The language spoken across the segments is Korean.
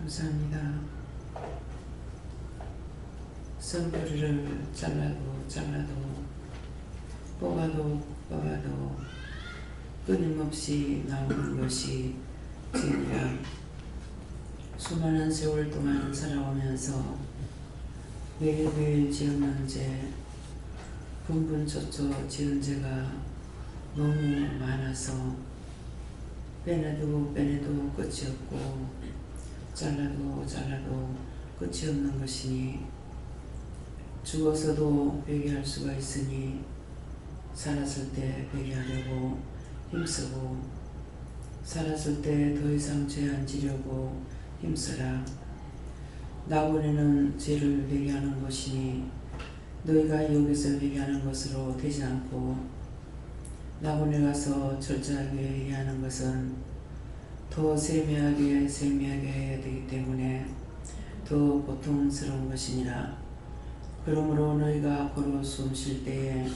감사합니다. 선교리를 잘라도 뽑아도 끊임없이 나오는 것이 죄니라. 수많은 세월 동안 살아오면서 매일매일 지었는 죄, 분분초초 지은 죄가 너무 많아서 빼내도 끝이 없고 잘라도 끝이 없는 것이니 죽어서도 회개할 수가 있으니 살았을 때 회개하려고 힘쓰고 살았을 때 더 이상 죄 안 지려고 힘쓰라. 나 보내는 죄를 회개하는 것이니 너희가 여기서 회개하는 것으로 되지 않고 나 보내 가서 철저하게 회개하는 것은 더 세미하게 해야 되기 때문에 더 고통스러운 것이니라. 그러므로 너희가 걸어 숨 쉴 때에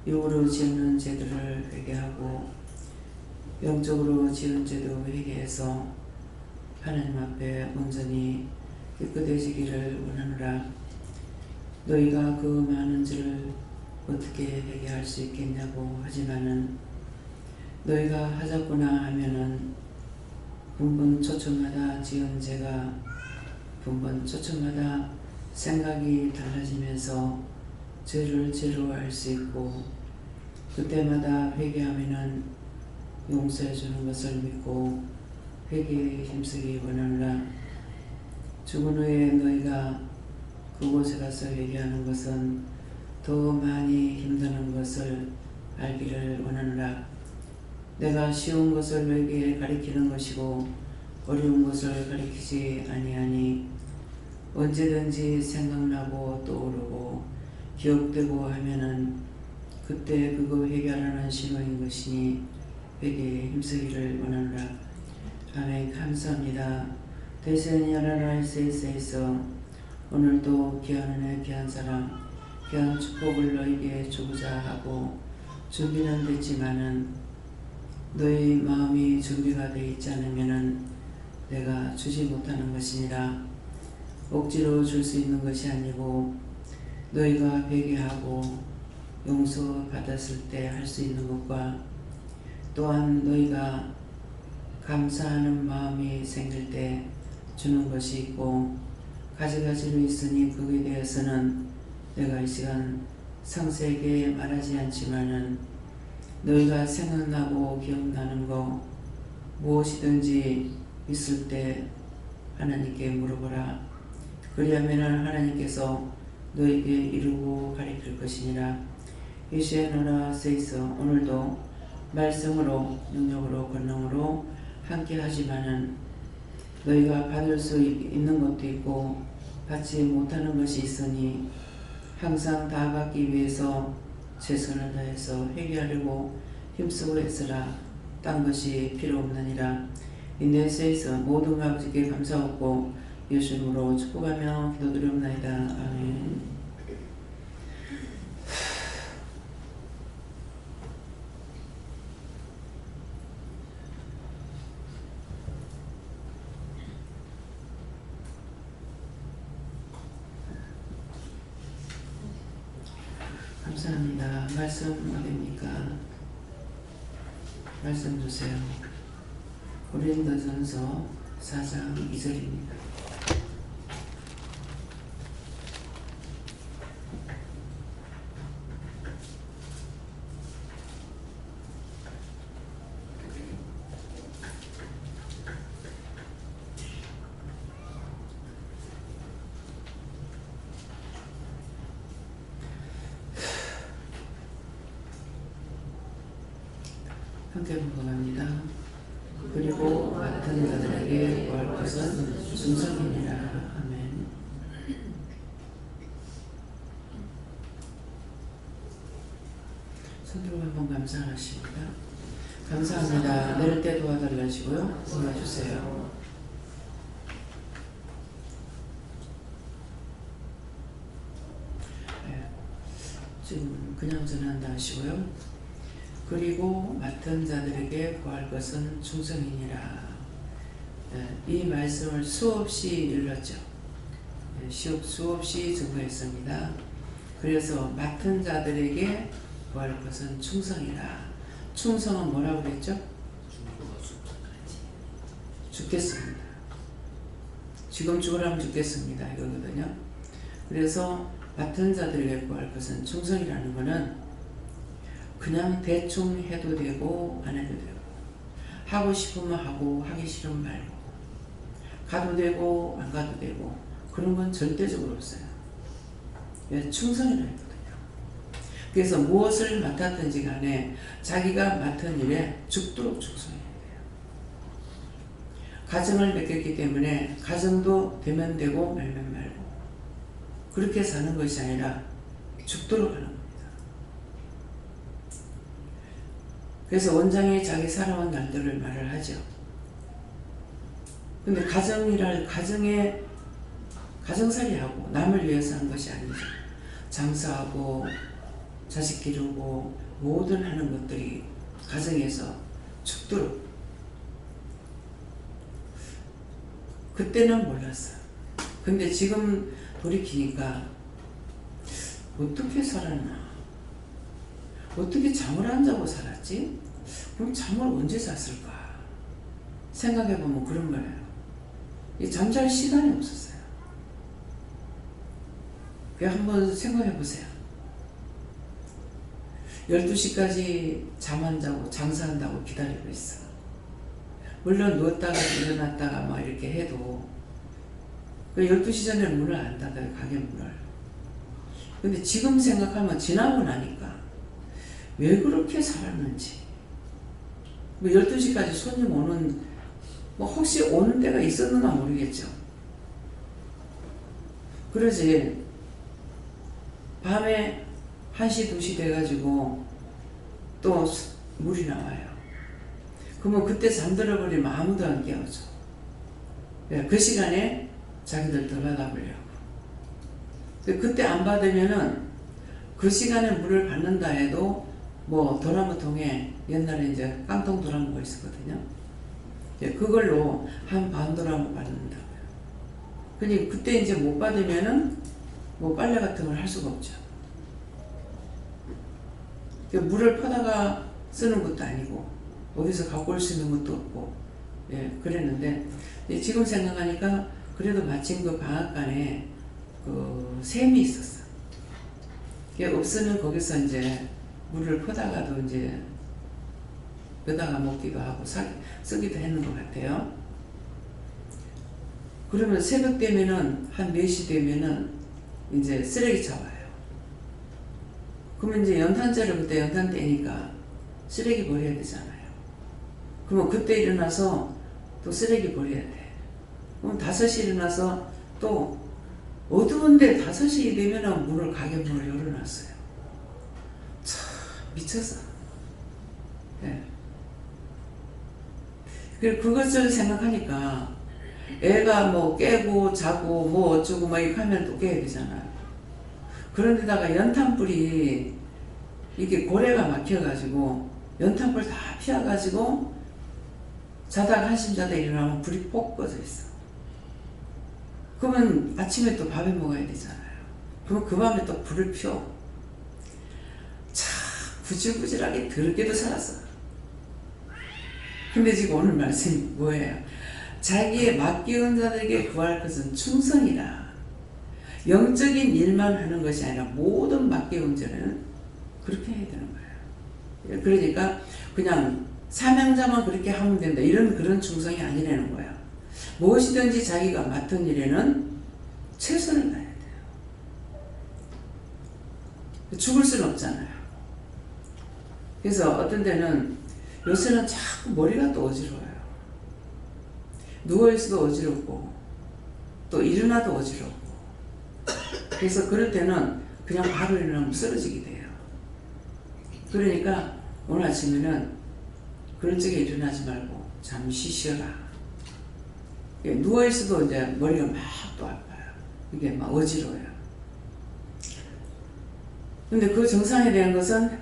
육으로 지은 죄들을 회개하고 영적으로 지은 죄도 회개해서 하나님 앞에 온전히 깨끗해지기를 원하노라. 너희가 그 많은 죄를 어떻게 회개할 수 있겠냐고 하지만은 너희가 하자꾸나 하면은 분분초초마다 지은 죄가 분분초초마다 생각이 달라지면서 죄를 죄로 알 수 있고 그때마다 회개하면은 용서해 주는 것을 믿고 회개에 힘쓰기 원하노라. 죽은 후에 너희가 그곳에 가서 회개하는 것은 더 많이 힘드는 것을 알기를 원하노라. 내가 쉬운 것을 너희에게 가리키는 것이고 어려운 것을 가리키지 아니하니 언제든지 생각나고 떠오르고 기억되고 하면은 그때 그거 회개하라는 신호인 것이니 회개에 힘쓰기를 원하노라. 아멘. 감사합니다. 대세니아라라이스에서 오늘도 귀한 은혜 귀한 사랑 귀한 축복을 너에게 주고자 하고 준비는 됐지만은 너희 마음이 준비가 되어 있지 않으면은 내가 주지 못하는 것이니라. 억지로 줄 수 있는 것이 아니고 너희가 회개하고 용서받았을 때 할 수 있는 것과 또한 너희가 감사하는 마음이 생길 때 주는 것이 있고 가지가지로 있으니 그에 대해서는 내가 이 시간 상세하게 말하지 않지만은 너희가 생각나고 기억나는 거 무엇이든지 있을 때 하나님께 물어보라. 그리하면 하나님께서 너에게 이루고 가리킬 것이니라. 이시에노라 세이서 오늘도 말씀으로 능력으로 권능으로 함께 하지만은 너희가 받을 수 있는 것도 있고 받지 못하는 것이 있으니 항상 다 받기 위해서 최선을 다해서 회개하려고 힘쓰고 애쓰라. 딴 것이 필요 없느니라. 인도에서 모든 아버지께 감사하고 예수 이름으로 축복하며 기도드리옵나이다. 아멘. 감사합니다. 말씀 어디입니까? 말씀 주세요. 고린도전서 4장 2절입니다. 함께 묵상합니다. 그리고 같은 자들에게 구할 것은 충성이니라. 아멘. 손들어 한번 감사하십니다. 감사합니다. 내릴 때 도와달라시고요. 도와주세요. 네. 지금 그냥 전한다 하시고요. 그리고 맡은 자들에게 구할 것은 충성이니라. 이 말씀을 수없이 일렀죠. 수없이 증거했습니다. 그래서 맡은 자들에게 구할 것은 충성이라. 충성은 뭐라고 그랬죠? 죽겠습니다. 지금 죽으라면 죽겠습니다. 이거거든요. 그래서 맡은 자들에게 구할 것은 충성이라는 것은 그냥 대충 해도 되고 안 해도 되고, 하고 싶으면 하고 하기 싫으면 말고, 가도 되고 안 가도 되고, 그런 건 절대적으로 없어요. 충성이라 했거든요. 그래서 무엇을 맡았든지 간에 자기가 맡은 일에 죽도록 충성해야 돼요. 가정을 맺겠기 때문에 가정도 되면 되고 말면 말고, 그렇게 사는 것이 아니라 죽도록 하는 겁니다. 그래서 원장이 자기 살아온 날들을 말을 하죠. 근데 가정살이하고 남을 위해서 한 것이 아니죠. 장사하고 자식 기르고 모든 하는 것들이 가정에서 죽도록. 그때는 몰랐어요. 근데 지금 돌이키니까 어떻게 살았나? 어떻게 잠을 안 자고 살았지? 그럼 잠을 언제 잤을까? 생각해보면 그런 거예요. 잠잘 시간이 없었어요. 한번 생각해보세요. 12시까지 잠 안 자고 장사한다고 기다리고 있어. 물론 누웠다가 일어났다가 막 이렇게 해도 12시 전에 문을 안 닫아요. 가게 문을. 근데 지금 생각하면 지나고 나니까 왜 그렇게 살았는지. 12시까지 손님 오는, 혹시 오는 때가 있었는가 모르겠죠. 그러지 밤에 1시, 2시 돼가지고 또 물이 나와요. 그러면 그때 잠들어 버리면 아무도 안 깨워줘. 그 시간에 자기들 들어가 보려고. 그때 안 받으면은 그 시간에 물을 받는다 해도 도나무통에 옛날에 이제 깡통 도나무가 있었거든요. 그걸로 한 반 도나무 받는다고요. 근데 그때 이제 못 받으면은 빨래 같은 걸 할 수가 없죠. 물을 퍼다가 쓰는 것도 아니고 어디서 갖고 올 수 있는 것도 없고, 그랬는데 지금 생각하니까 그래도 마침 그 방앗간에 그 샘이 있었어. 없으면 거기서 이제 물을 퍼다가도 이제 여다가 먹기도 하고 쓰기도 했는 것 같아요. 그러면 새벽 되면은 한 4시 되면은 이제 쓰레기차 와요. 그러면 이제 연탄재를 그때 연탄 때니까 쓰레기 버려야 되잖아요. 그러면 그때 일어나서 또 쓰레기 버려야 돼. 그럼 5시 일어나서 또 어두운데 5시 되면은 문을, 가게 문을 열어놨어요. 참 미쳤어. 그리고 그것을 생각하니까 애가 깨고 자고 어쩌고 이렇게 하면 또 깨야 되잖아요. 그런데다가 연탄불이 이게 고래가 막혀가지고 연탄불 다 피워가지고 자다가 한심 자다 일어나면 불이 폭 꺼져 있어. 그러면 아침에 또 밥에 먹어야 되잖아요. 그럼 그 밤에 또 불을 피워. 참 구질구질하게 더럽게도 살았어. 근데 지금 오늘 말씀이 뭐예요? 자기의 맡기운 자들에게 구할 것은 충성이라. 영적인 일만 하는 것이 아니라 모든 맡기운 자는 그렇게 해야 되는 거예요. 그러니까 그냥 사명자만 그렇게 하면 된다, 그런 충성이 아니라는 거예요. 무엇이든지 자기가 맡은 일에는 최선을 다해야 돼요. 죽을 수는 없잖아요. 그래서 어떤 때는 요새는 자꾸 머리가 또 어지러워요. 누워있어도 어지럽고 또 일어나도 어지럽고. 그래서 그럴 때는 그냥 바로 일어나면 쓰러지게 돼요. 그러니까 오늘 아침에는 그런 쪽에 일어나지 말고 잠시 쉬어라. 누워있어도 이제 머리가 막 또 아파요. 이게 막 어지러워요. 근데 그 정상에 대한 것은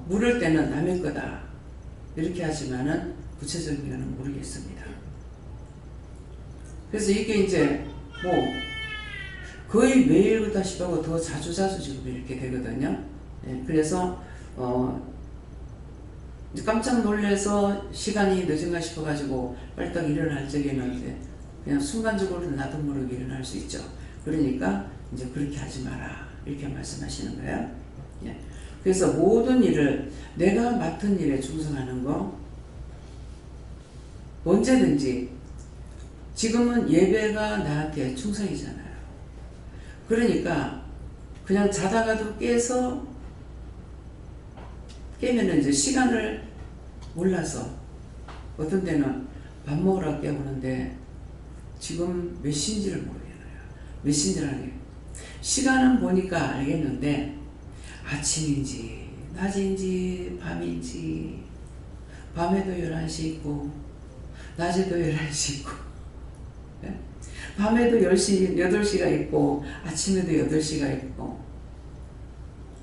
물을 때는 남의 거다 이렇게 하지만은 구체적인 거는 모르겠습니다. 그래서 이게 이제 뭐 거의 매일 그다시피 하고 더 자주 지금 이렇게 되거든요. 예, 그래서 이제 깜짝 놀래서 시간이 늦은가 싶어가지고 빨딱 일어날 적에는 이제 그냥 순간적으로 나도 모르게 일어날 수 있죠. 그러니까 이제 그렇게 하지 마라 이렇게 말씀하시는 거예요. 예. 그래서 모든 일을 내가 맡은 일에 충성하는 거 언제든지 지금은 예배가 나한테 충성이잖아요. 그러니까 그냥 자다가도 깨면은 이제 시간을 몰라서 어떤 때는 밥 먹으러 깨우는데 지금 몇 시인지를 모르겠어요. 몇 시인지라는 게 시간은 보니까 알겠는데 아침인지 낮인지 밤인지 밤에도 11시 있고 낮에도 11시 있고 네? 밤에도 10시, 8시가 있고 아침에도 8시가 있고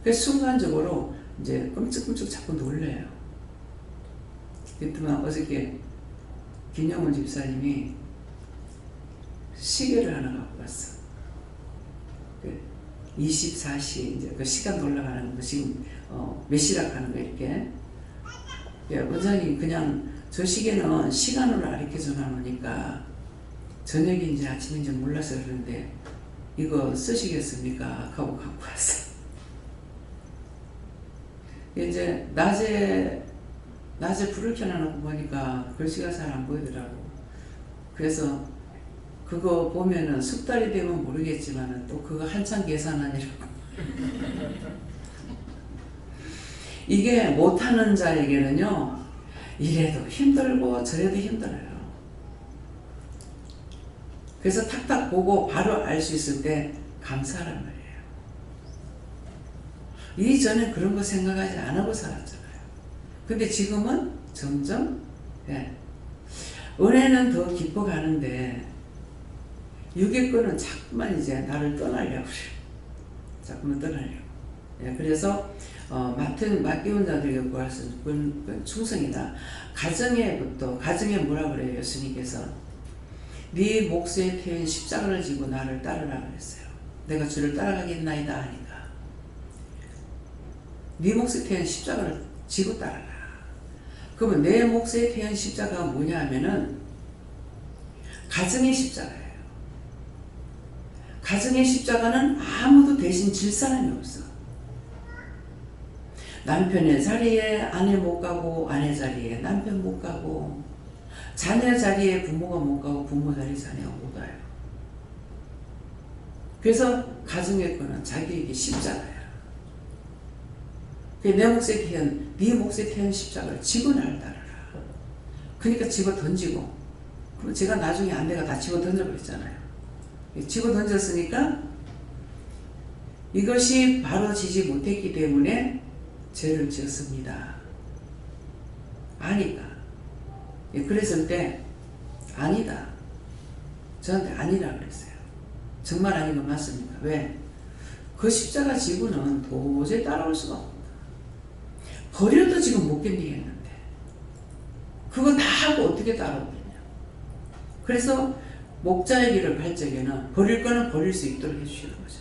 그래서 순간적으로 이제 끔찍끔찍 자꾸 놀래요. 그랬더니 어저께 김영훈 집사님이 시계를 하나 갖고 왔어. 24시 이제 그 시간 올라가는 거 지금 몇 시라고 하는 거 이렇게. 예, 원장님 그냥 저 시계는 시간으로 가르쳐 놔놓으니까 저녁인지 아침인지 몰라서 그러는데 이거 쓰시겠습니까? 하고 갖고 왔어. 이제 낮에 불을 켜놔놓고 보니까 글씨가 잘 안 보이더라고. 그래서 그거 보면은 석 달이 되면 모르겠지만은 또 그거 한참 계산하느라고. 이게 못하는 자에게는요, 이래도 힘들고 저래도 힘들어요. 그래서 탁탁 보고 바로 알 수 있을 때 감사하란 말이에요. 이전에 그런 거 생각하지 안 하고 살았잖아요. 근데 지금은 점점, 예, 은혜는 더 깊어가는데, 육의 거는 자꾸만 이제 나를 떠나려고 그래요. 자꾸만 떠나려고. 예, 그래서, 맡겨온 자들에게 구할 수 있는 그건 충성이다. 가정에 뭐라 그래요? 예수님께서. 네 몫에 태운 십자가를 지고 나를 따르라 그랬어요. 내가 주를 따라가겠나이다 하니까. 네 몫에 태운 십자가를 지고 따라라. 그러면 내 몫에 태운 십자가가 뭐냐 하면은 가정의 십자가예요. 가정의 십자가는 아무도 대신 질 사람이 없어. 남편의 자리에 아내 못 가고 아내 자리에 남편 못 가고 자녀 자리에 부모가 못 가고 부모 자리에 자녀가 못 와요. 그래서 가정의 거는 자기에게 십자가야. 내 몫에 태운 네 몫에 태운 십자가를 지고 나를 따르라. 그러니까 집어 던지고 그럼 제가 나중에 아내가 다 집어 던져버렸잖아요. 집어 던졌으니까 이것이 바로 지지 못했기 때문에 죄를 지었습니다. 아니까. 그랬을 때 아니다. 저한테 아니라 그랬어요. 정말 아닌 거 맞습니까? 왜? 그 십자가 지구는 도저히 따라올 수가 없다. 버려도 지금 못 견디겠는데 그거 다 하고 어떻게 따라오겠냐. 그래서 목자의 길을 갈 적에는 버릴 거는 버릴 수 있도록 해주시는 거죠.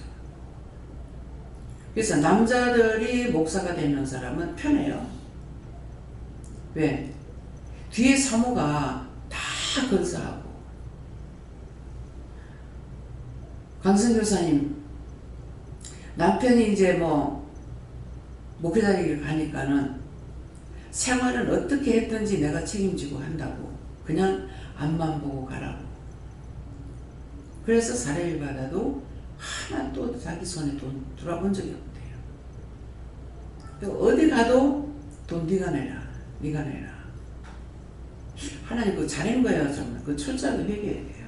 그래서 남자들이 목사가 되는 사람은 편해요. 왜? 뒤에 사모가 다 건사하고. 강성교사님 남편이 이제 목회자 길을 가니까는 생활은 어떻게 했든지 내가 책임지고 한다고. 그냥 앞만 보고 가라고. 그래서 사례를 받아도 하나도 자기 손에 돈 들어본 적이 없대요. 어디 가도 돈 네가 내라. 네가 내라. 하나님 그거 잘한 거예요. 정말. 그 철저하게 회개해야 돼요.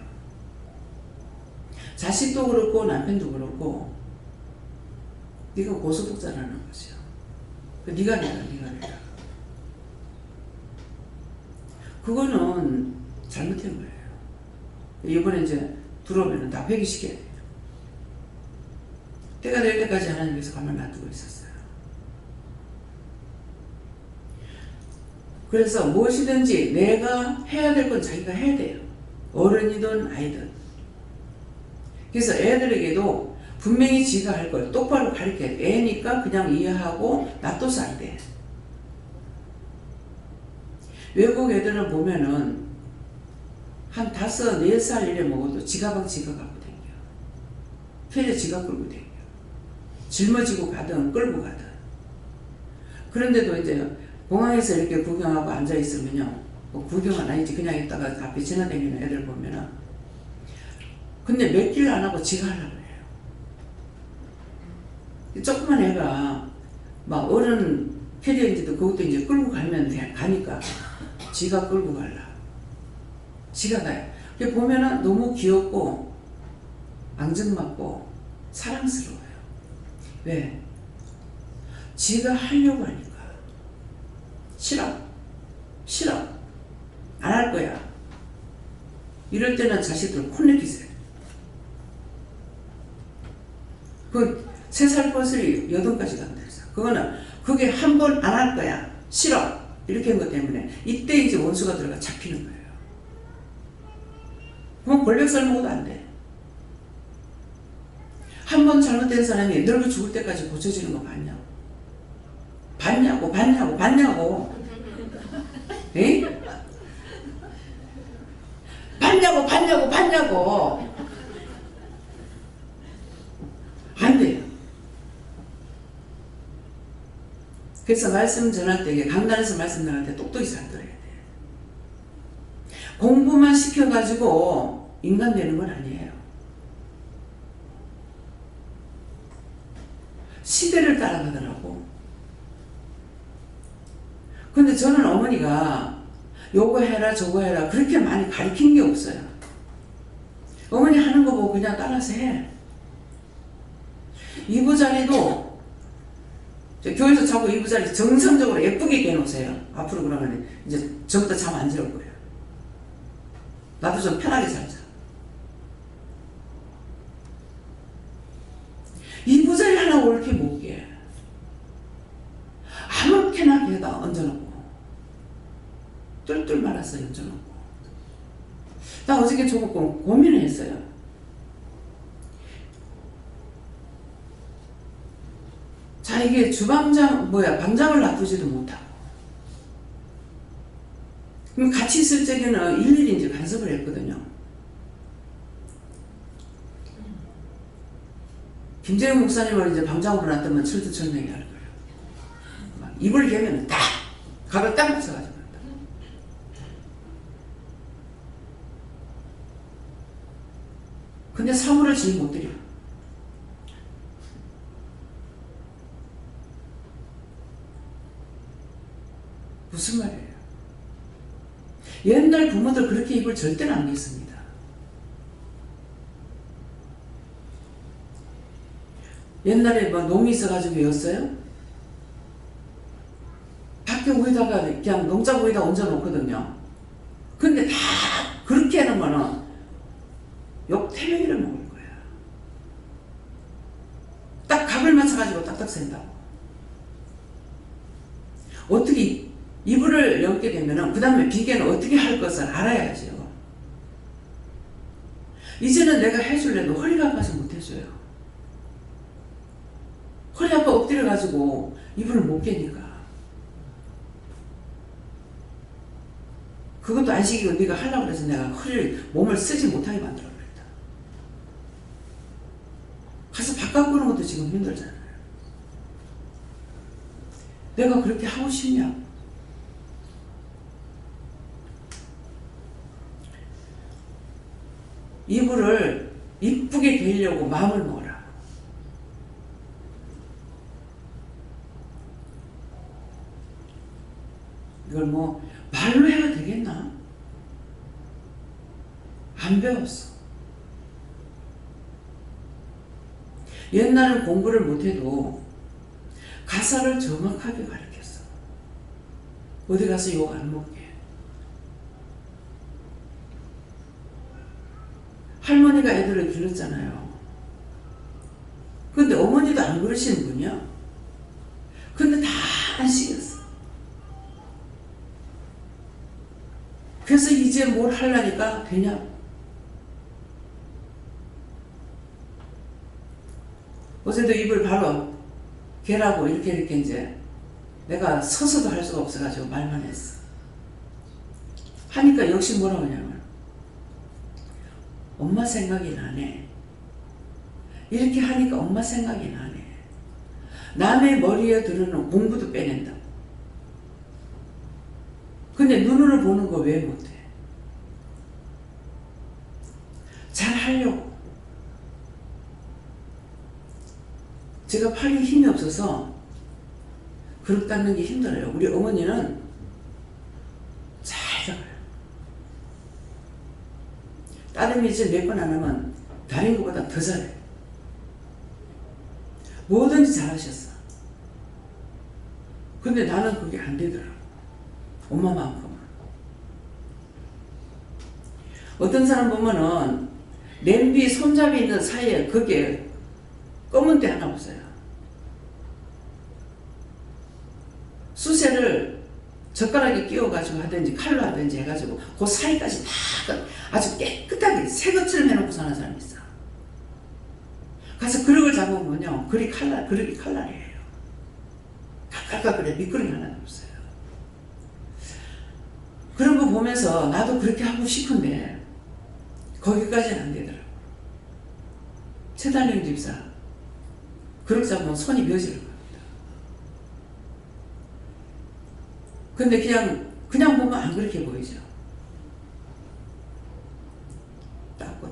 자식도 그렇고 남편도 그렇고 네가 고소득자라는 거죠. 네가 내라. 네가 내라. 그거는 잘못한 거예요. 이번에 이제 들어오면 다 회개시켜야 돼요. 때가 될 때까지 하나님께서 가만 놔두고 있었어요. 그래서 무엇이든지 내가 해야 될 건 자기가 해야 돼요. 어른이든 아이든. 그래서 애들에게도 분명히 지가 할 걸 똑바로 가르쳐야 돼. 애니까 그냥 이해하고 놔둬서 안 돼. 외국 애들을 보면은 한 5, 4살 이래 먹어도 지가방 지가 갖고 다녀. 캐리어 지가 끌고 다녀. 짊어지고 가든 끌고 가든. 그런데도 이제 공항에서 이렇게 구경하고 앉아있으면요. 뭐 구경은 아니지. 그냥 있다가 앞에 지나다니는 애들 보면은. 근데 몇 길 안 하고 지가 하려고 해요. 조그만 애가 막 어른 캐리어인지도 그것도 이제 끌고 가면 가니까 지가 끌고 갈라. 지가 가요. 보면은 너무 귀엽고 앙증맞고 사랑스러워요. 왜? 지가 하려고 하니까. 싫어. 안 할 거야. 이럴 때는 자식들 혼내기세요. 그 3살 버슬이 8까지 간다 해서 그거는 그게 한 번 안 할 거야. 싫어. 이렇게 한 것 때문에 이때 이제 원수가 들어가 잡히는 거예요. 그럼 권력살 먹어도 안 돼. 한 번 잘못된 사람이 늙어 죽을 때까지 고쳐지는 거 봤냐고. 봤냐고. 에? 봤냐고. 안 돼요. 그래서 말씀 전할 때, 강단에서 말씀 전할 때 똑똑히 잘 들어야 돼. 공부만 시켜가지고 인간 되는 건 아니에요. 시대를 따라가더라고. 근데 저는 어머니가 요거 해라 저거 해라 그렇게 많이 가르친 게 없어요. 어머니 하는 거 보고 그냥 따라서 해. 이부자리도 교회에서 자꾸 이부자리 정성적으로 예쁘게 깨놓으세요. 앞으로 그러면 이제 저부터 잠 안 재울 거예요. 나도 좀 편하게 살자. 이부자리 하나 옳게 못 깨. 아무렇게나 개다 얹어놓고 뚫뚫 말아서 얹어놓고. 나 어저께 조금 고민을 했어요. 자, 이게 방장을 놔두지도 못하고. 그럼 같이 있을 적에는 일일이 이제 간섭을 했거든요. 김재영 목사님을 이제 방장으로 놨다면 철두철미하게 할 거예요. 막 입을 개면 딱! 각을 딱 맞춰가지고. 근데 사물을 제일 못 드려. 무슨 말이에요? 옛날 부모들 그렇게 입을 절대로 안 겠습니다. 옛날에 뭐 농이 있어가지고 외웠어요? 학교 위에다가 그냥 농장 위에다 얹어놓거든요. 근데 다 그렇게 해놓으면은 욕 태명이를 먹을 거야. 딱 각을 맞춰가지고 딱딱 센다고. 어떻게 이불을 엮게 되면은 그 다음에 비계는 어떻게 할 것을 알아야죠. 이제는 내가 해줄래도 허리가 아파서 못 해줘요. 허리 아파 엎드려가지고 이불을 못 깨니까. 그것도 안 시키고 네가 하려고 그래서 내가 몸을 쓰지 못하게 만들어 버렸다. 가서 바꿔보는 것도 지금 힘들잖아요. 내가 그렇게 하고 싶냐? 이불을 이쁘게 개려고 마음을 먹어라. 이걸 뭐 말로 해야 되겠나? 안 배웠어. 옛날은 공부를 못해도 가사를 정확하게 가르쳤어. 어디 가서 욕 안 먹게. 할머니가 애들을 길렀잖아요. 근데 어머니도 안 그러시는 분이야. 근데 다 안 시켰어. 그래서 이제 뭘 하려니까 되냐? 어제도 입을 바로 개라고 이렇게 이제 내가 서서도 할 수가 없어가지고 말만 했어. 하니까 역시 뭐라고 하냐면 엄마 생각이 나네. 이렇게 하니까 엄마 생각이 나네. 남의 머리에 들어는 공부도 빼낸다. 근데 눈으로 보는 거 왜 못해? 잘 하려고. 제가 팔에 힘이 없어서 그릇 닦는 게 힘들어요. 우리 어머니는 잘 잡아요. 다른 일을 몇 번 안 하면 다른 것보다 더 잘해요. 뭐든지 잘하셨어. 근데 나는 그게 안 되더라고. 엄마만큼은. 어떤 사람 보면은 냄비 손잡이 있는 사이에 거기에 검은 때 하나 없어요. 수세를 젓가락에 끼워가지고 하든지 칼로 하든지 해가지고 그 사이까지 다 아주 깨끗하게 새 것처럼 해놓고 사는 사람이 있어. 가서 그릇을 잡아보면요, 그릇이 칼날이에요. 가까까 그래. 미끄럼이 하나도 없어요. 그런 거 보면서 나도 그렇게 하고 싶은데 거기까지는 안 되더라고. 최달령 집사 그릇 잡으면 손이 며지를 겁니다. 근데 그냥 보면 안 그렇게 보이죠.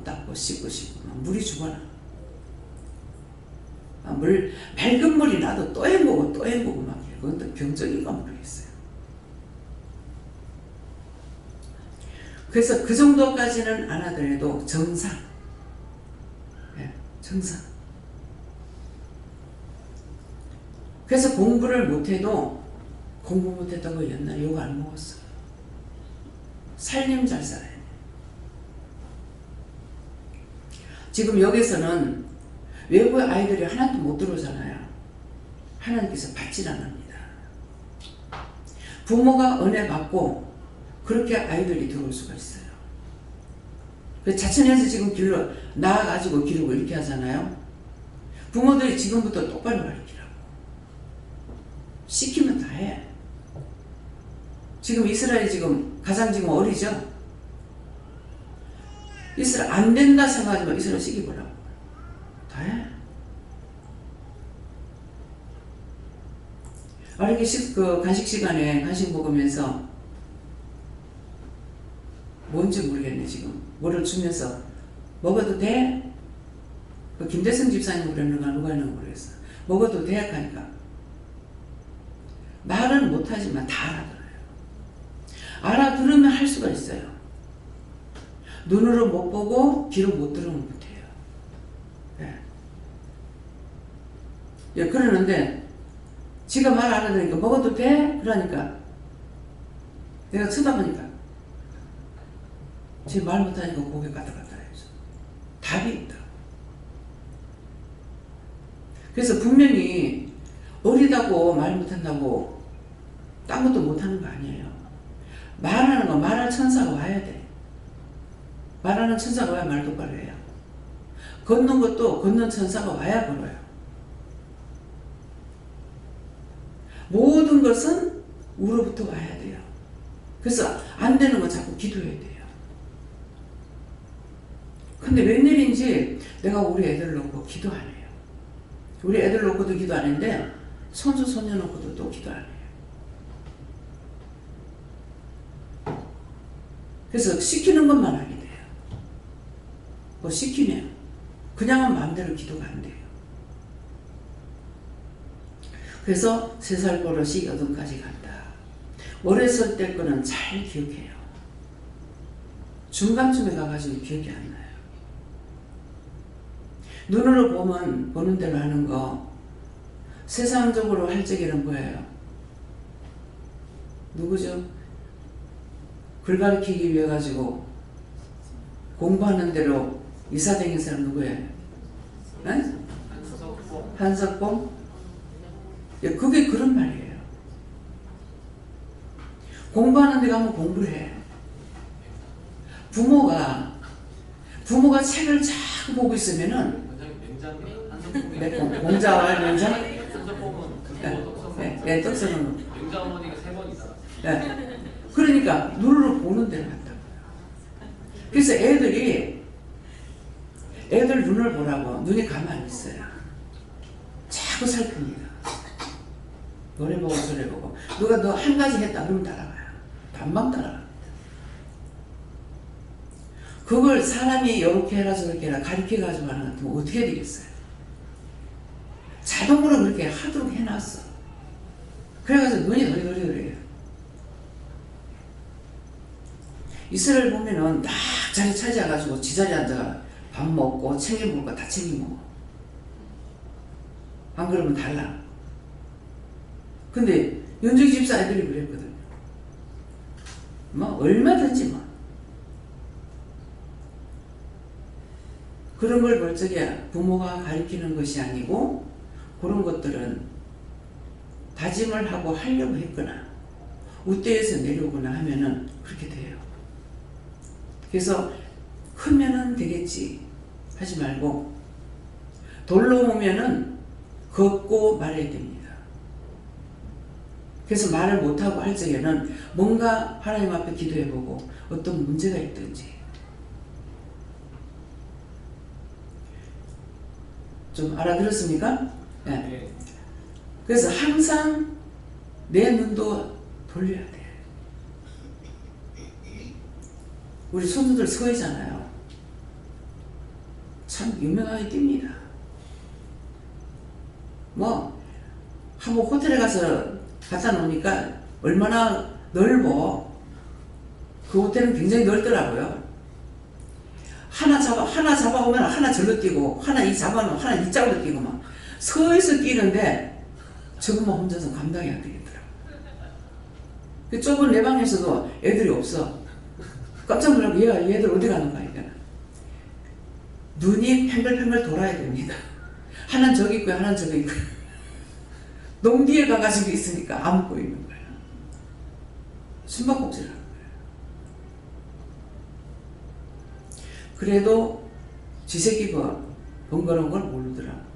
닦고 씻고 물이 죽어나. 맑은 물이 나도 또 헹구고 막 해요. 그건 또 병적인가 모르겠어요. 그래서 그 정도까지는 안 하더라도 정상. 네, 정상. 그래서 공부를 못해도 공부 못했다고 옛날 욕 안 먹었어. 살림 잘 살아야 돼. 지금 여기서는 외부의 아이들이 하나도 못 들어오잖아요. 하나님께서 받질 않습니다. 부모가 은혜 받고 그렇게 아이들이 들어올 수가 있어요. 자천해서 지금 길로 나아가지고 기르고 이렇게 하잖아요. 부모들이 지금부터 똑바로 가르치라고. 시키면 다 해. 지금 이스라엘이 가장 어리죠? 이스라엘 안 된다 생각하지만 이스라엘 시키보라고. 다 해. 이렇게 간식 시간에 간식 먹으면서 뭔지 모르겠네. 지금 뭐를 주면서 먹어도 돼? 김대성 집사님 그랬는가 누가 했는가 모르겠어. 먹어도 돼? 하니까 말은 못하지만 다 알아들어요. 알아들으면 할 수가 있어요. 눈으로 못 보고 귀로 못 들으면 못해요. 네. 예, 그러는데 지가 말 알아들으니까 먹어도 돼? 그러니까 내가 쳐다보니까 제 말 못하니까 고개 까딱까딱 해서 답이 있다. 그래서 분명히 어리다고 말 못한다고 딴 것도 못하는 거 아니에요. 말하는 거 말할 천사가 와야 돼. 말하는 천사가 와야 말 똑바로 해요. 걷는 것도 걷는 천사가 와야 걸어요. 모든 것은 우로부터 와야 돼요. 그래서 안 되는 거 자꾸 기도해야 돼요. 근데 웬일인지 내가 우리 애들 놓고 기도 안 해요. 우리 애들 놓고도 기도 안 했는데 손주 손녀 놓고도 또 기도 안 해요. 그래서 시키는 것만 하게 돼요. 뭐 시키면 그냥은 마음대로 기도가 안 돼요. 그래서 3살 버릇이 8까지 간다. 어렸을 때 거는 잘 기억해요. 중간쯤에 가가지고 기억이 안 나요. 눈으로 보면 보는 대로 하는 거, 세상적으로 할 적에는 뭐예요? 누구죠? 글 가르치기 위해 가지고 공부하는 대로 이사 다닌 사람 누구예요? 네? 한석봉? 예, 그게 그런 말이에요. 공부하는 데 가면 공부를 해. 부모가 책을 자꾸 보고 있으면은 내 공자와 알면서 예, 떡성은 영자 어머니가 3번이다. 예. 그러니까 눈으로 보는 데는 한다고요. 그래서 애들 눈을 보라고 눈이 가만히 있어요. 자꾸 살핍니다. 노래 보고 소리 보고 누가 너 한 가지 했다 그러면 따라가요. 반방 따라갑니다. 그걸 사람이 이렇게 해라 저렇게 해라 가르쳐가지고 하는 것 같으면 어떻게 되겠어요? 자동으로 그렇게 하도록 해놨어. 그래가지고 눈이 도리도리도리해요. 이스라엘 보면은 딱 자리 차지해가지고 지자리에 앉아가 밥 먹고 챙겨 먹을 거 다 챙겨 먹어. 안 그러면 달라. 근데 연중 집사 아이들이 그랬거든요. 뭐 얼마든지 뭐 그런 걸 볼 적에 부모가 가르치는 것이 아니고 그런 것들은 다짐을 하고 하려고 했거나 우대에서 내려오거나 하면은 그렇게 돼요. 그래서 크면은 되겠지 하지 말고 돌로 오면은 걷고 말해야 됩니다. 그래서 말을 못하고 할 적에는 뭔가 하나님 앞에 기도해보고 어떤 문제가 있든지 좀 알아들었습니까? 네. 네. 그래서 항상 내 눈도 돌려야 돼. 우리 손주들 서해잖아요. 참 유명하게 뜁니다. 뭐 한번 호텔에 가서 갖다 놓으니까 얼마나 넓어. 그 호텔은 굉장히 넓더라고요. 하나 잡아오면 하나 절로 뛰고 하나 이 잡아오면 하나 이 짝으로 뛰고 막 서에서 뛰는데 저것만 혼자서 감당이 안 되겠더라고. 그 좁은 내 방에서도 애들이 없어. 깜짝 놀라고 얘들 어디 가는 거야 이거는. 눈이 팽글팽글 돌아야 됩니다. 하나는 저기 있고요, 하나는 저기 있고요. 농디에 가가지고 있으니까 안 보이는 거예요. 숨바꼭질 하는 거예요. 그래도 쥐새끼 번거로운 걸 모르더라.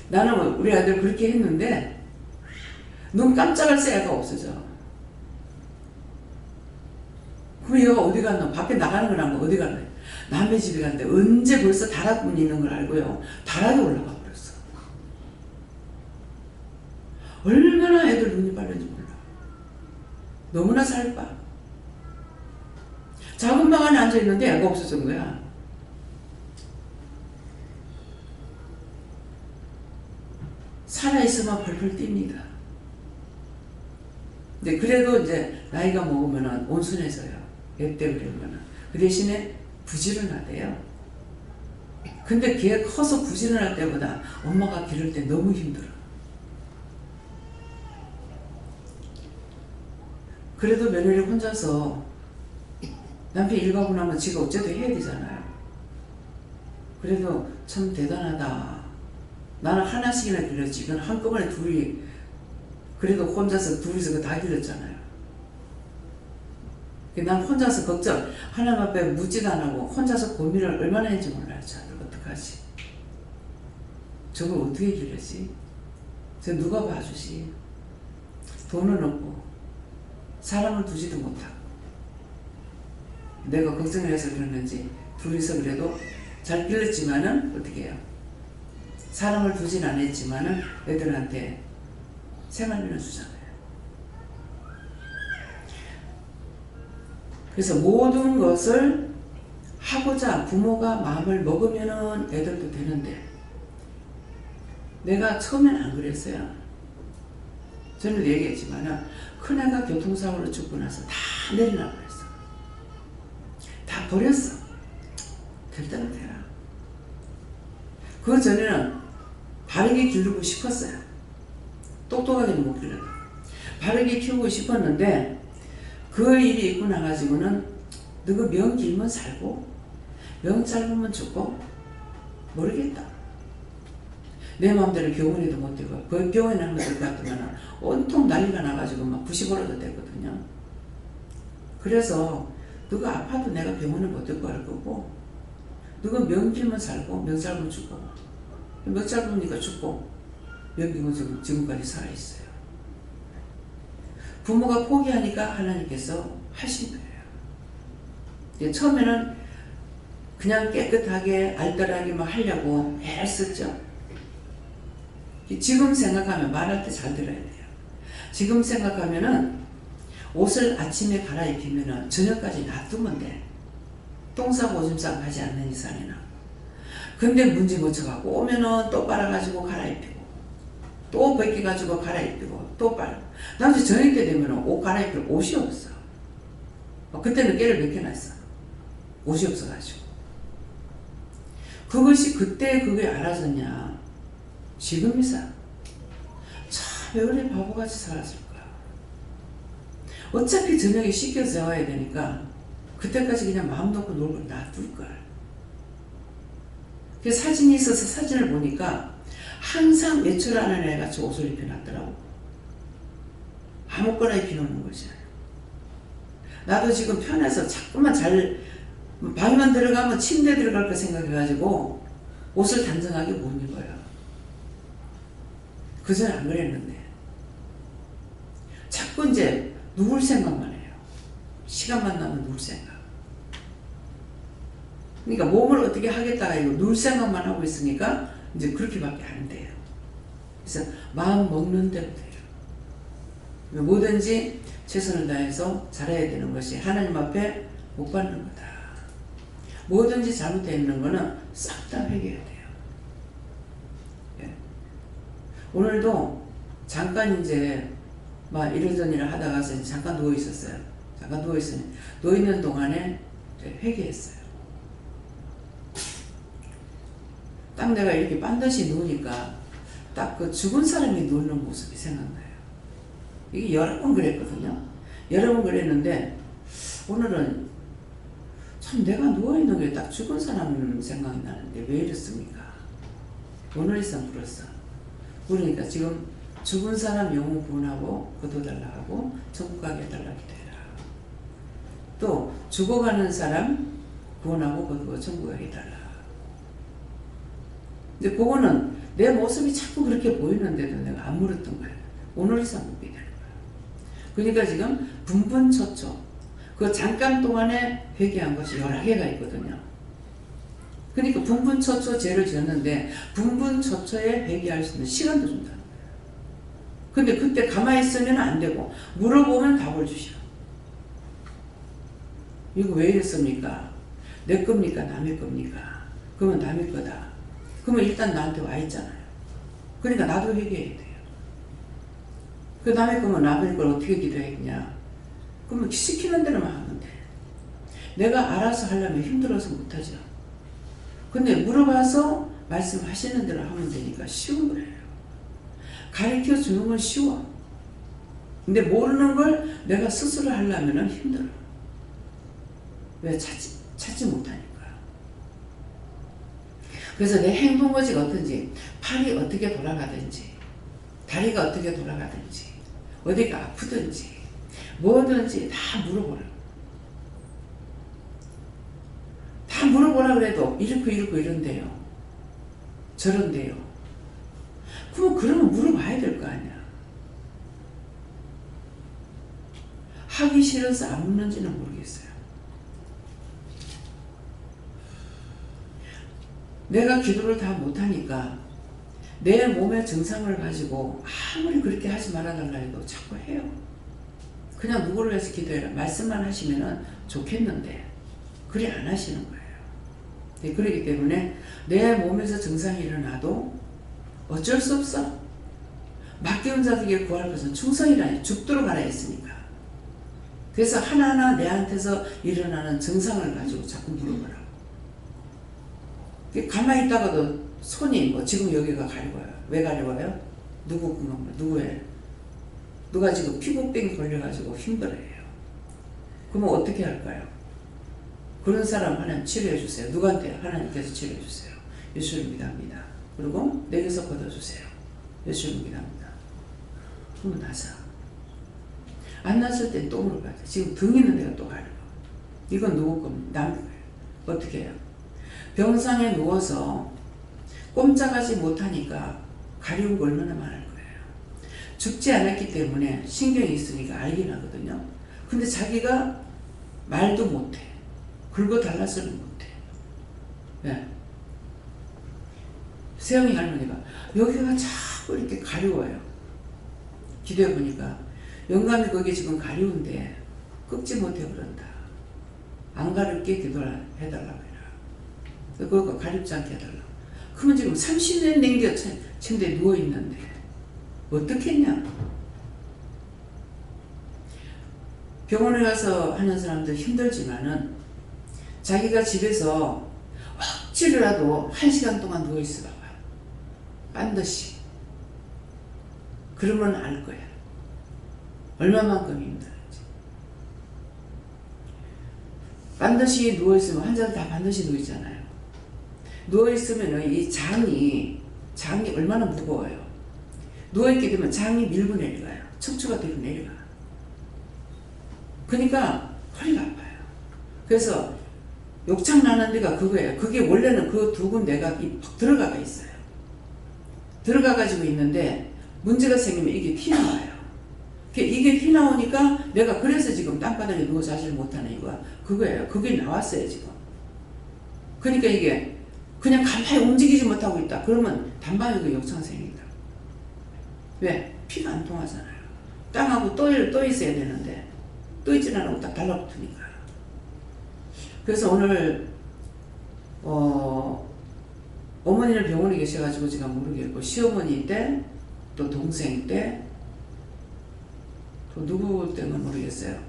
나는 우리 아들 그렇게 했는데 눈 깜짝할 새가 없어져. 그럼 얘가 어디 갔나? 밖에 나가는 건 안 가. 어디 갔나? 남의 집에 갔는데 언제 벌써 다락문이 있는 걸 알고요. 다락에 올라가 버렸어. 얼마나 애들 눈이 빠른지 몰라. 너무나 살빠. 작은 방 안에 앉아있는데 애가 없어진 거야. 살아있으면 펄펄 뜁니다. 근데 그래도 이제 나이가 먹으면 온순해져요. 애때 그러면. 그 대신에 부지런하대요. 근데 걔 커서 부지런할 때보다 엄마가 기를 때 너무 힘들어. 그래도 며느리 혼자서 남편 일 가고 나면 지가 어째도 해야 되잖아요. 그래도 참 대단하다. 나는 하나씩이나 길렀지. 이건 한꺼번에 둘이, 그래도 혼자서 둘이서 그거 다 길렀잖아요. 난 혼자서 걱정, 하나님 앞에 묻지도 안 하고 혼자서 고민을 얼마나 했는지 몰라요. 자들 어떡하지? 저걸 어떻게 길렀지? 저 누가 봐주지? 돈은 없고 사람을 두지도 못하고 내가 걱정을 해서 그러는지 둘이서 그래도 잘 길렀지만은 어떻게 해요? 사람을 두진 않았지만은 애들한테 생활비는 주잖아요. 그래서 모든 것을 하고자 부모가 마음을 먹으면은 애들도 되는데 내가 처음에는 안 그랬어요. 저는 얘기했지만은 큰애가 교통사고로 죽고 나서 다 내려놔 버렸어. 다 버렸어. 될 때는 되라. 그 전에는 바르게 기르고 싶었어요. 똑똑하게는 못 길러도 바르게 키우고 싶었는데 그 일이 있고 나가지고는 너가 명 길면 살고 명 짧으면 죽고 모르겠다. 내 마음대로 병원에도 못 되고 그 병원에 한 것들 같으면 온통 난리가 나가지고 막 부시버려도 되거든요. 그래서 너가 아파도 내가 병원을 못 데리고 갈 거고 누가 명길만 살고 명 살고 죽고 명 짧으니까 죽고 명길은 지금까지 살아있어요. 부모가 포기하니까 하나님께서 하신 거예요. 처음에는 그냥 깨끗하게 알뜰하게만 하려고 애를 썼죠. 지금 생각하면 말할 때 잘 들어야 돼요. 지금 생각하면은 옷을 아침에 갈아입히면은 저녁까지 놔두면 돼. 똥 싸고 오줌 싸고 하지 않는 이상에는. 근데 문제 못 쳐갖고 오면은 또 빨아가지고 갈아입히고 또 벗겨가지고 갈아입히고 또 빨아. 나중에 저녁 때 되면은 옷 갈아입힐 옷이 없어. 그때는 깨를 몇 개나 했어. 옷이 없어가지고. 그것이 그때 그게 알아졌냐. 지금이사. 참 왜 그리 바보같이 살았을까. 어차피 저녁에 씻겨서 와야 되니까 그때까지 그냥 마음 놓고 놀고 놔둘걸. 그 사진이 있어서 사진을 보니까 항상 외출 안 하는 애같이 옷을 입혀놨더라고. 아무거나 입혀놓는 거지. 나도 지금 편해서 자꾸만 방에만 들어가면 침대에 들어갈 거 생각해가지고 옷을 단정하게 못 입어요. 그전에 안 그랬는데. 자꾸 이제 누울 생각만 해요. 시간만 나면 누울 생각. 그러니까 몸을 어떻게 하겠다가 이거 누울 생각만 하고 있으니까 이제 그렇게밖에 안 돼요. 그래서 마음 먹는 대로 돼요. 뭐든지 최선을 다해서 잘해야 되는 것이 하나님 앞에 못 받는 거다. 뭐든지 잘못되어 있는 거는 싹 다 회개해야 돼요. 예. 오늘도 잠깐 이제 막 이러저런 일을 하다가 잠깐 누워 있었어요. 잠깐 누워 있으니 누워 있는 동안에 회개했어요. 딱 내가 이렇게 반드시 누우니까 딱 그 죽은 사람이 누우는 모습이 생각나요. 이게 여러 번 그랬거든요. 여러 번 그랬는데 오늘은 참 내가 누워있는 게 딱 죽은 사람 생각이 나는데 왜 이랬습니까? 오늘 이상 불었어. 그러니까 지금 죽은 사람 영혼 구원하고 거둬달라 하고 천국 가게 해달라 기도해라. 또 죽어가는 사람 구원하고 거두어 천국 가게 해달라. 근데 그거는 내 모습이 자꾸 그렇게 보이는데도 내가 안 물었던 거예요. 오늘 이상 못 되는 거예요. 그러니까 지금 분분초초 그 잠깐 동안에 회개한 것이 여러 개가 있거든요. 그러니까 분분초초 죄를 지었는데 분분초초에 회개할 수 있는 시간도 준다는 거예요. 근데 그때 가만히 있으면 안 되고 물어보면 답을 주셔. 이거 왜 이랬습니까? 내 겁니까? 남의 겁니까? 그러면 남의 거다. 그러면 일단 나한테 와 있잖아요. 그러니까 나도 회개해야 돼요. 그 남의 거면 남의 걸 어떻게 기도했냐? 그러면 시키는 대로만 하면 돼. 내가 알아서 하려면 힘들어서 못하죠. 근데 물어봐서 말씀하시는 대로 하면 되니까 쉬운 거예요. 가르쳐 주는 건 쉬워. 근데 모르는 걸 내가 스스로 하려면 힘들어. 왜? 찾지 못하니까. 그래서 내 행동거지가 어떤지, 팔이 어떻게 돌아가든지, 다리가 어떻게 돌아가든지, 어디가 아프든지, 뭐든지 다 물어보라. 다 물어보라 그래도 이렇고 이런데요. 저런데요. 그러면 물어봐야 될 거 아니야. 하기 싫어서 안 묻는지는 모르겠어요. 내가 기도를 다 못하니까 내 몸의 증상을 가지고 아무리 그렇게 하지 말아달라 해도 자꾸 해요. 그냥 누구를 위해서 기도해라. 말씀만 하시면 좋겠는데 그리 안 하시는 거예요. 네, 그렇기 때문에 내 몸에서 증상이 일어나도 어쩔 수 없어. 맡기운 자들에게 구할 것은 충성이라니 죽도록 하라 했으니까. 그래서 하나하나 내한테서 일어나는 증상을 가지고 자꾸 물어보라고. 가만히 있다가도 손이 지금 여기가 가려워요. 왜 가려워요? 누구예요? 누가 지금 피부병이 걸려가지고 힘들어해요. 그러면 어떻게 할까요? 그런 사람 하나님 치료해 주세요. 누구한테? 하나님께서 치료해 주세요. 예수를 믿합니다. 그리고 내게서 걷어주세요. 예수를 믿합니다. 그러면 나서 안 났을 땐 또 물어봐야 돼. 지금 등 있는 데가 또 가려워. 이건 누구 겁니까? 남의 거예요. 어떻게 해요? 병상에 누워서 꼼짝하지 못하니까 가려운 거 얼마나 많을 거예요. 죽지 않았기 때문에 신경이 있으니까 알긴 하거든요. 근데 자기가 말도 못해. 긁어 달라서는 못해. 예. 세영이 할머니가 여기가 자꾸 이렇게 가려워요. 기도해 보니까 영감이 거기 지금 가려운데 끄지 못해 그런다. 안 가렵게 기도를 해달라고 해라. 그거 가렵지 않게 해달라고. 그러면 지금 30년 냉겨 침대에 누워있는데 어떻게 했냐. 병원에 가서 하는 사람들 힘들지만은 자기가 집에서 억지로라도 1시간 동안 누워있어 봐봐. 반드시. 그러면 알 거야. 얼마만큼 힘들었지. 반드시 누워있으면 환자들 다 반드시 누워있잖아요. 누워있으면 이 장이 얼마나 무거워요. 누워있게 되면 장이 밀고 내려가요. 척추가 뒤로 내려가. 그러니까 허리가 아파요. 그래서 욕창 나는 데가 그거예요. 그게 원래는 그 두 군데가 들어가 있어요. 들어가 가지고 있는데 문제가 생기면 이게 튀어나와요. 이게 튀어나오니까 내가 그래서 지금 땅바닥에 누워 자질 못하는 이유가 그거예요. 그게 나왔어요 지금. 그러니까 이게 그냥 가만히 움직이지 못하고 있다. 그러면 단방에 그 욕창 생긴다. 왜? 피가 안 통하잖아요. 땅하고 또 있어야 되는데 또 있지 않고 딱 달라붙으니까. 그래서 오늘 어머니는 병원에 계셔가지고 제가 모르겠고 시어머니 때 또 동생 때 또 누구 때문에 모르겠어요.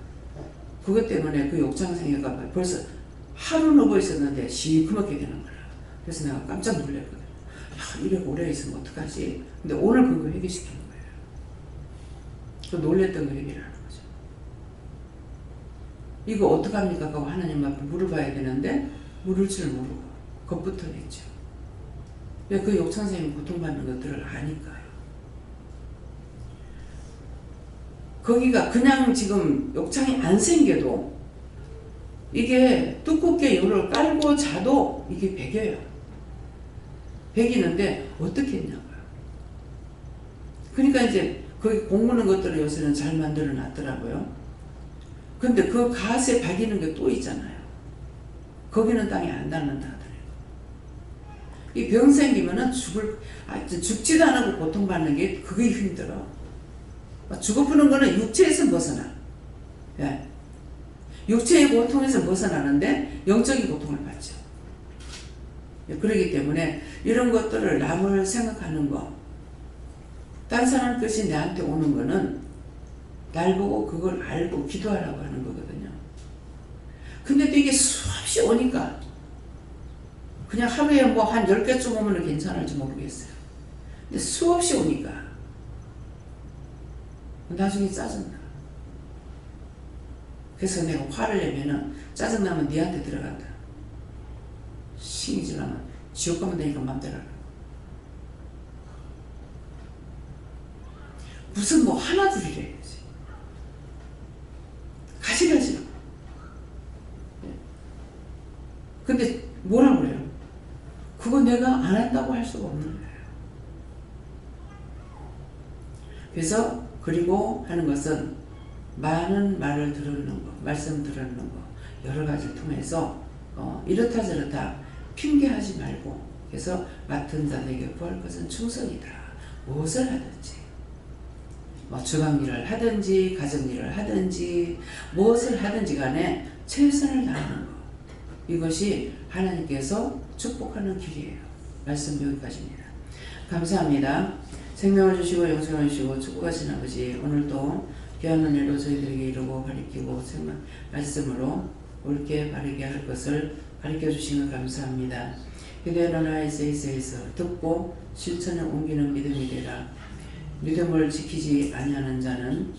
그것 때문에 그 욕창 생겨가 벌써 하루 누워 있었는데 시커멓게 되는 거야. 그래서 내가 깜짝 놀랐거든. 야, 이래 오래 있으면 어떡하지? 근데 오늘 그거 해결시키는 거예요. 그 놀랬던 거 해결하는 거죠. 이거 어떡합니까? 하고 하나님 앞에 물어봐야 되는데 물을 줄 모르고 겁부터 냈죠. 왜 그 욕창 생기면 고통받는 것들을 아니까요. 거기가 그냥 지금 욕창이 안 생겨도 이게 두껍게 열을 깔고 자도 이게 배겨요. 배기는데 어떻게 했냐고요. 그러니까 이제 거기 공무는 것들을 요새는 잘 만들어 놨더라고요. 근데 그 가스에 박이는 게 또 있잖아요. 거기는 땅에 안 닿는다 하더래요. 이 병 생기면은 죽지도 않고 고통받는 게 그게 힘들어. 죽어푸는 거는 육체에서 벗어나. 예. 육체의 고통에서 벗어나는데 영적인 고통을 받죠. 예. 그렇기 때문에 이런 것들을 남을 생각하는 거, 딴 사람 뜻이 내한테 오는 거는 날 보고 그걸 알고 기도하라고 하는 거거든요. 근데 또 이게 수없이 오니까 그냥 하루에 뭐 한 10개쯤 오면 괜찮을지 모르겠어요. 근데 수없이 오니까 나중에 짜증나. 그래서 내가 화를 내면은 짜증나면 니한테 들어간다. 신이 지나면 지옥 가면 되니까 맘대로 하라. 무슨 뭐 하나 둘이래야지. 가시가시라고. 근데 뭐라 그래요? 그거 내가 안 한다고 할 수가 없는 거예요. 그래서 그리고 하는 것은 많은 말을 들었는 거, 말씀 들었는 거, 여러 가지를 통해서 이렇다 저렇다 핑계하지 말고, 그래서 맡은 자에게 구할 것은 충성이다. 무엇을 하든지, 뭐 주방일을 하든지 가정일을 하든지 무엇을 하든지 간에 최선을 다하는 것, 이것이 하나님께서 축복하는 길이에요. 말씀 여기까지입니다. 감사합니다. 생명을 주시고 영생을 주시고 축복하신 아버지, 오늘도 귀한 은혜로 저희들에게 이루고 가르치고 말씀으로 옳게 바르게 할 것을 가르쳐 주시면 감사합니다. 그대의 나라에서 듣고 실천에 옮기는 믿음이 되라. 믿음을 지키지 아니하는 자는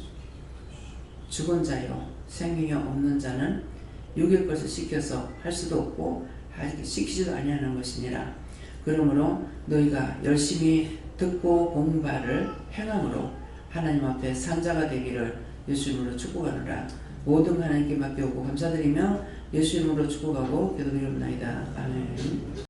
죽은 자요, 생명이 없는 자는 육의 것을 시켜서 할 수도 없고 시키지도 아니하는 것이니라. 그러므로 너희가 열심히 듣고 공부를 행함으로 하나님 앞에 산자가 되기를 예수님으로 축복하노라. 모든 하나님께 맡겨오고 감사드리며 예수 이름으로 축복하고 기도드리옵나이다. 아멘.